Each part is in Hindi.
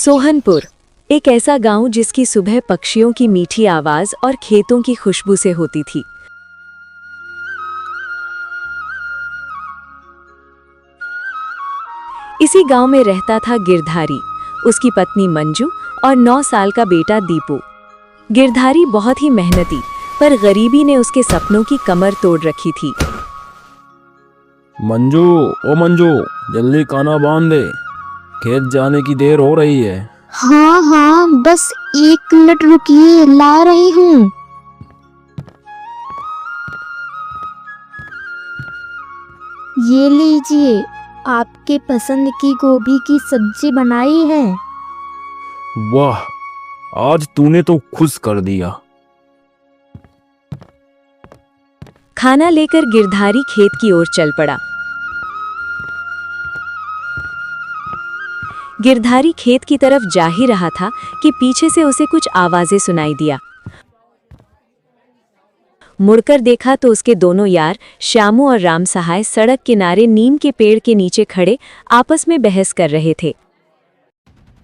सोहनपुर एक ऐसा गांव जिसकी सुबह पक्षियों की मीठी आवाज और खेतों की खुशबू से होती थी। इसी गांव में रहता था गिरधारी, उसकी पत्नी मंजू और 9 साल का बेटा दीपू। गिरधारी बहुत ही मेहनती, पर गरीबी ने उसके सपनों की कमर तोड़ रखी थी। मंजू, ओ मंजू, जल्दी खाना बांध दे, खेत जाने की देर हो रही है। हाँ, बस 1 मिनट रुकिए, ला रही हूँ। ये लीजिए, आपके पसंद की गोभी की सब्जी बनाई है। वाह, आज तूने तो खुश कर दिया। खाना लेकर गिरधारी खेत की ओर चल पड़ा। गिरधारी खेत की तरफ जा ही रहा था कि पीछे से उसे कुछ आवाजें सुनाई दिया। मुड़कर देखा तो उसके दोनों यार श्यामू और राम सहाय सड़क किनारे नीम के पेड़ के नीचे खड़े आपस में बहस कर रहे थे।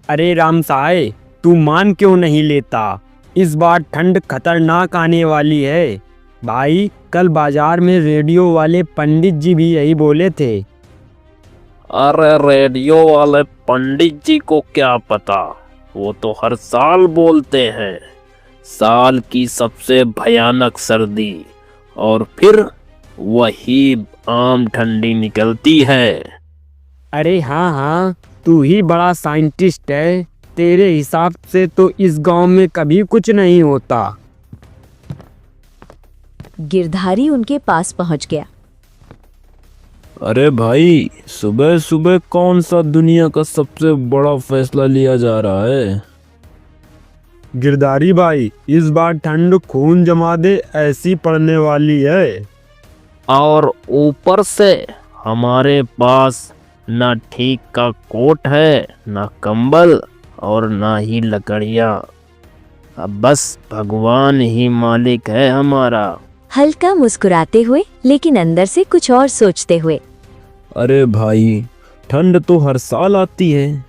अरे राम सहाय, तू मान क्यों नहीं लेता? इस बार ठंड खतरनाक आने वाली है। भाई, कल बाजार में रेडियो वाले पंडित जी भी यही बोले थे। अरे रेडियो वाले पंडित जी को क्या पता, वो तो हर साल बोलते हैं साल की सबसे भयानक सर्दी, और फिर वही आम ठंडी निकलती है। अरे हाँ, तू ही बड़ा साइंटिस्ट है। तेरे हिसाब से तो इस गांव में कभी कुछ नहीं होता। गिरधारी उनके पास पहुंच गया। अरे भाई, सुबह सुबह कौन सा दुनिया का सबसे बड़ा फैसला लिया जा रहा है? गिरधारी भाई, इस बार ठंड खून जमा दे ऐसी पड़ने वाली है। और ऊपर से हमारे पास ना ठीक का कोट है, ना कंबल, और ना ही लकड़ियाँ। अब बस भगवान ही मालिक है हमारा। हल्का मुस्कुराते हुए लेकिन अंदर से कुछ और सोचते हुए। अरे भाई, ठंड तो हर साल आती है,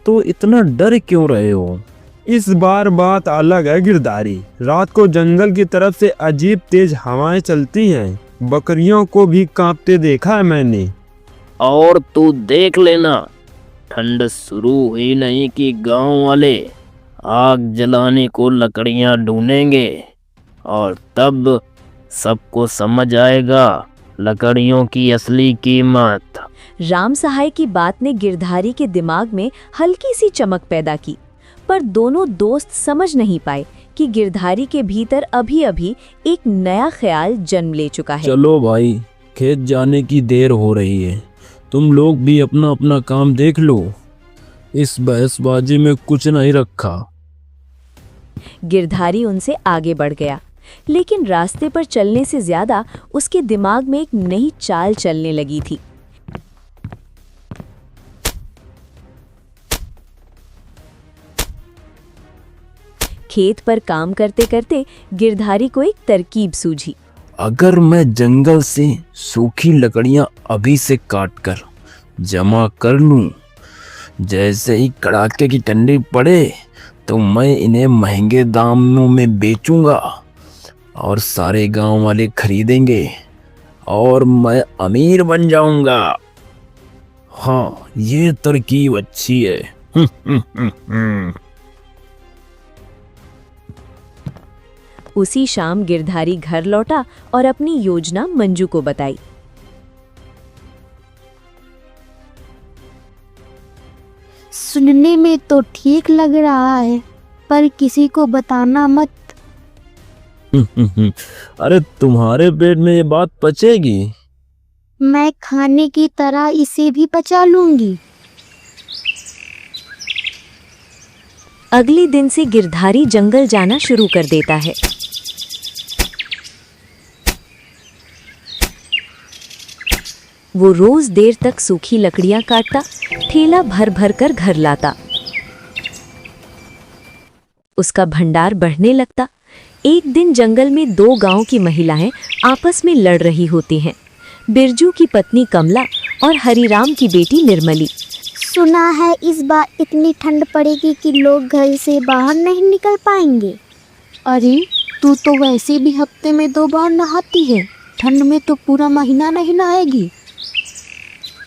तो इतना डर क्यों रहे हो? इस बार बात अलग है गिरधारी। रात को जंगल की तरफ से अजीब तेज हवाएं चलती हैं। बकरियों को भी कांपते देखा है मैंने। और तू देख लेना, ठंड शुरू हुई नहीं कि गांव वाले आग जलाने को लकड़ियां ढूंढेंगे, और तब सबको समझ आएगा लकड़ियों की असली कीमत। राम सहाय की बात ने गिरधारी के दिमाग में हल्की सी चमक पैदा की, पर दोनों दोस्त समझ नहीं पाए कि गिरधारी के भीतर अभी-अभी एक नया ख्याल जन्म ले चुका है। चलो भाई, खेत जाने की देर हो रही है, तुम लोग भी अपना अपना काम देख लो। इस बहसबाजी में कुछ नहीं रखा। गिरधारी उनसे आगे बढ़ गया, लेकिन रास्ते पर चलने से ज्यादा उसके दिमाग में एक नई चाल चलने लगी थी। खेत पर काम करते करते गिरधारी को एक तरकीब सूझी। अगर मैं जंगल से सूखी लकड़ियां अभी से काटकर जमा कर लूं, जैसे ही कड़ाके की ठंडी पड़े तो मैं इन्हें महंगे दामों में बेचूंगा और सारे गांव वाले खरीदेंगे और मैं अमीर बन जाऊंगा। हाँ, ये तरकीब अच्छी है। उसी शाम गिरधारी घर लौटा और अपनी योजना मंजू को बताई। सुनने में तो ठीक लग रहा है, पर किसी को बताना मत। अरे तुम्हारे पेट में ये बात पचेगी? मैं खाने की तरह इसे भी पचा लूंगी। अगले दिन से गिरधारी जंगल जाना शुरू कर देता है। वो रोज देर तक सूखी लकड़ियां काटता, ठेला भर भर कर घर लाता। उसका भंडार बढ़ने लगता। एक दिन जंगल में 2 गांव की महिलाएं आपस में लड़ रही होती हैं। बिरजू की पत्नी कमला और हरिराम की बेटी निर्मली। सुना है इस बार इतनी ठंड पड़ेगी कि लोग घर से बाहर नहीं निकल पाएंगे। अरे तू तो वैसे भी हफ्ते में 2 बार नहाती है, ठंड में तो पूरा महीना नहीं नहाएगी।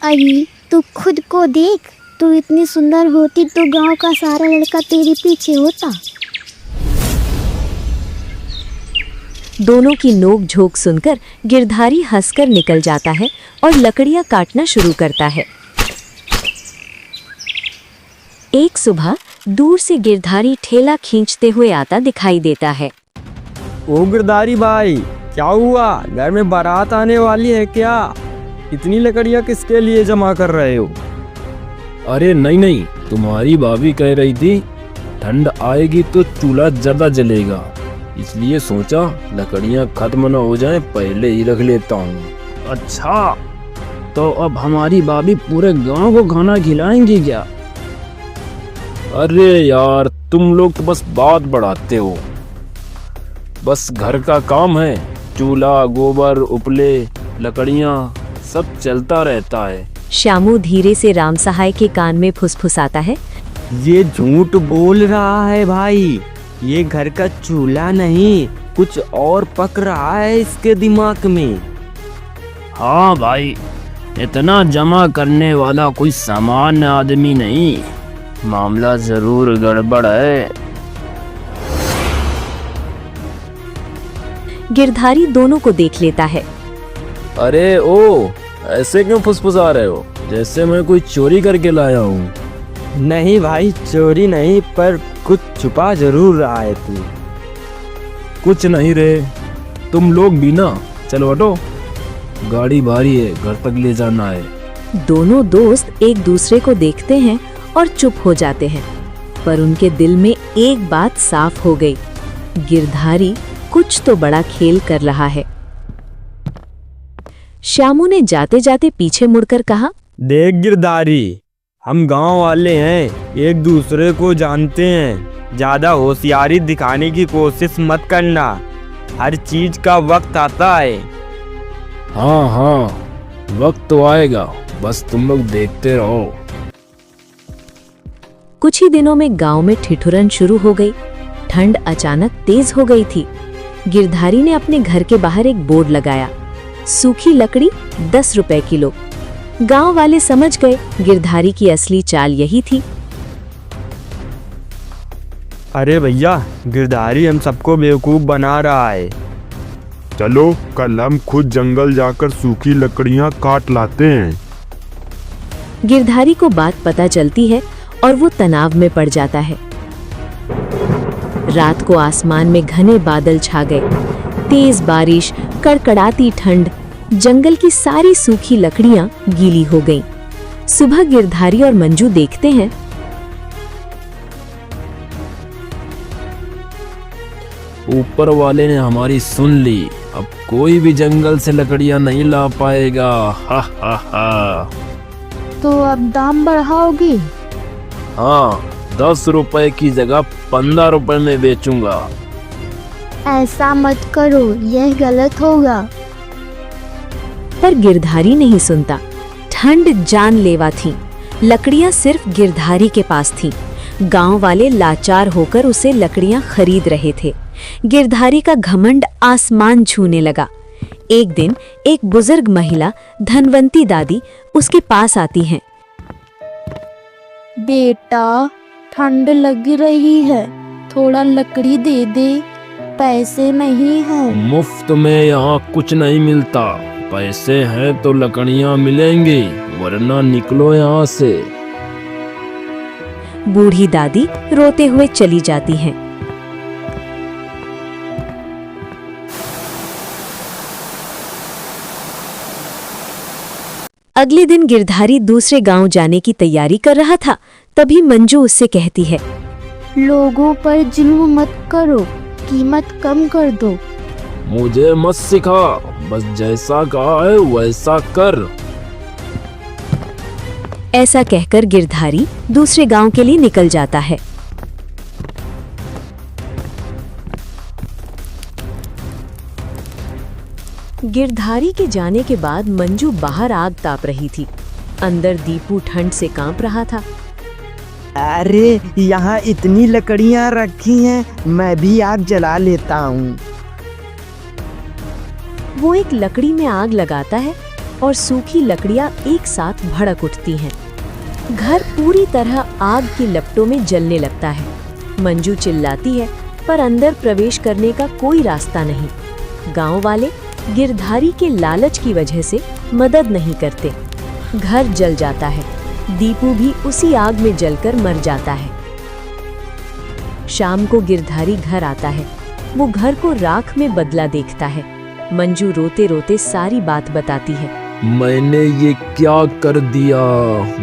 अरे तू खुद को देख, तू इतनी सुंदर होती तो गांव का सारा लड़का तेरे पीछे होता। दोनों की नोक झोंक सुनकर गिरधारी हंसकर निकल जाता है और लकड़ियां काटना शुरू करता है। एक सुबह दूर से गिरधारी ठेला खींचते हुए आता दिखाई देता है। ओ गिरधारी भाई, क्या हुआ? घर में बारात आने वाली है क्या? इतनी लकड़ियाँ किसके लिए जमा कर रहे हो? अरे नहीं, तुम्हारी भाभी कह रही थी ठंड आएगी तो चूल्हा ज्यादा जलेगा, इसलिए सोचा लकड़ियाँ खत्म न हो जाएं, पहले ही रख लेता हूँ। अच्छा, तो अब हमारी भाभी पूरे गांव को खाना खिलाएंगी क्या? अरे यार, तुम लोग तो बस बात बढ़ाते हो। बस घर का काम है, चूल्हा, गोबर, उपले, लकड़ियाँ सब चलता रहता है। श्यामू धीरे से राम सहाय के कान में फुसफुसाता है। ये झूठ बोल रहा है भाई, ये घर का चूल्हा नहीं, कुछ और पक रहा है इसके दिमाग में। हाँ भाई, इतना जमा करने वाला कोई सामान्य आदमी नहीं, मामला जरूर गड़बड़ है। गिरधारी दोनों को देख लेता है। अरे ओ, ऐसे क्यों फुसफुसा रहे हो, जैसे मैं कोई चोरी करके लाया हूँ? नहीं भाई, चोरी नहीं, पर कुछ छुपा जरूर रहा है तू। कुछ नहीं रे, तुम लोग भी ना, चलो हटो, गाड़ी भारी है, घर तक ले जाना है। दोनों दोस्त एक दूसरे को देखते हैं और चुप हो जाते हैं, पर उनके दिल में एक बात साफ हो गई, गिरधारी कुछ तो बड़ा खेल कर रहा है। श्यामू ने जाते जाते पीछे मुड़कर कहा, देख गिरधारी, हम गांव वाले हैं, एक दूसरे को जानते हैं, ज्यादा होशियारी दिखाने की कोशिश मत करना, हर चीज का वक्त आता है। हाँ, वक्त तो आएगा, बस तुम लोग देखते रहो। कुछ ही दिनों में गांव में ठिठुरन शुरू हो गई। ठंड अचानक तेज हो गई थी। गिरधारी ने अपने घर के बाहर एक बोर्ड लगाया, सूखी लकड़ी 10 रुपए किलो। गांव वाले समझ गए गिरधारी की असली चाल यही थी। अरे भैया, गिरधारी हम सबको बेवकूफ बना रहा है। चलो कल हम खुद जंगल जाकर सूखी लकड़ियां काट लाते हैं। गिरधारी को बात पता चलती है और वो तनाव में पड़ जाता है। रात को आसमान में घने बादल छा गए, तेज बारिश, कड़कड़ाती ठंड, जंगल की सारी सूखी लकड़ियां गीली हो गईं। सुबह गिरधारी और मंजू देखते हैं ऊपर वाले ने हमारी सुन ली, अब कोई भी जंगल से लकड़ियां नहीं ला पाएगा। हा हा हा। तो अब दाम बढ़ाओगे? हाँ, 10 रुपए की जगह 15 रुपए में बेचूंगा। ऐसा मत करो, यह गलत होगा। पर गिरधारी नहीं सुनता। ठंड जानलेवा थी, लकड़ियां सिर्फ गिरधारी के पास थीं। गांव वाले लाचार होकर उसे लकड़ियां खरीद रहे थे। गिरधारी का घमंड आसमान छूने लगा। एक दिन एक बुजुर्ग महिला, धनवंती दादी, उसके पास आती हैं। बेटा, ठंड लग रही है, थोड़ा लकड़ी दे दे, पैसे नहीं हैं। मुफ्त में यहाँ कुछ नहीं मिलता, पैसे हैं तो लकड़ियाँ मिलेंगी, वरना निकलो यहाँ से। बूढ़ी दादी रोते हुए चली जाती हैं। अगले दिन गिरधारी दूसरे गांव जाने की तैयारी कर रहा था, तभी मंजू उससे कहती है, लोगों पर जुल्म मत करो, कीमत कम कर दो। मुझे मत सिखा, बस जैसा कहा है वैसा कर। ऐसा कहकर गिरधारी दूसरे गांव के लिए निकल जाता है। गिरधारी के जाने के बाद मंजू बाहर आग ताप रही थी। अंदर दीपू ठंड से कांप रहा था। अरे यहाँ इतनी लकड़ियाँ रखी हैं, मैं भी आग जला लेता हूँ। वो एक लकड़ी में आग लगाता है और सूखी लकड़ियां एक साथ भड़क उठती हैं। घर पूरी तरह आग की लपटों में जलने लगता है। मंजू चिल्लाती है पर अंदर प्रवेश करने का कोई रास्ता नहीं। गांव वाले गिरधारी के लालच की वजह से मदद नहीं करते। घर जल जाता है। दीपू भी उसी आग में जलकर मर जाता है। शाम को गिरधारी घर आता है। वो घर को राख में बदला देखता है। मंजू रोते रोते सारी बात बताती है। मैंने ये क्या कर दिया,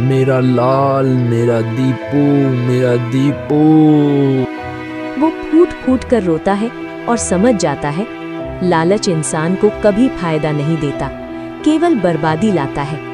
मेरा लाल, मेरा दीपू, मेरा दीपू। वो फूट फूट कर रोता है और समझ जाता है लालच इंसान को कभी फायदा नहीं देता, केवल बर्बादी लाता है।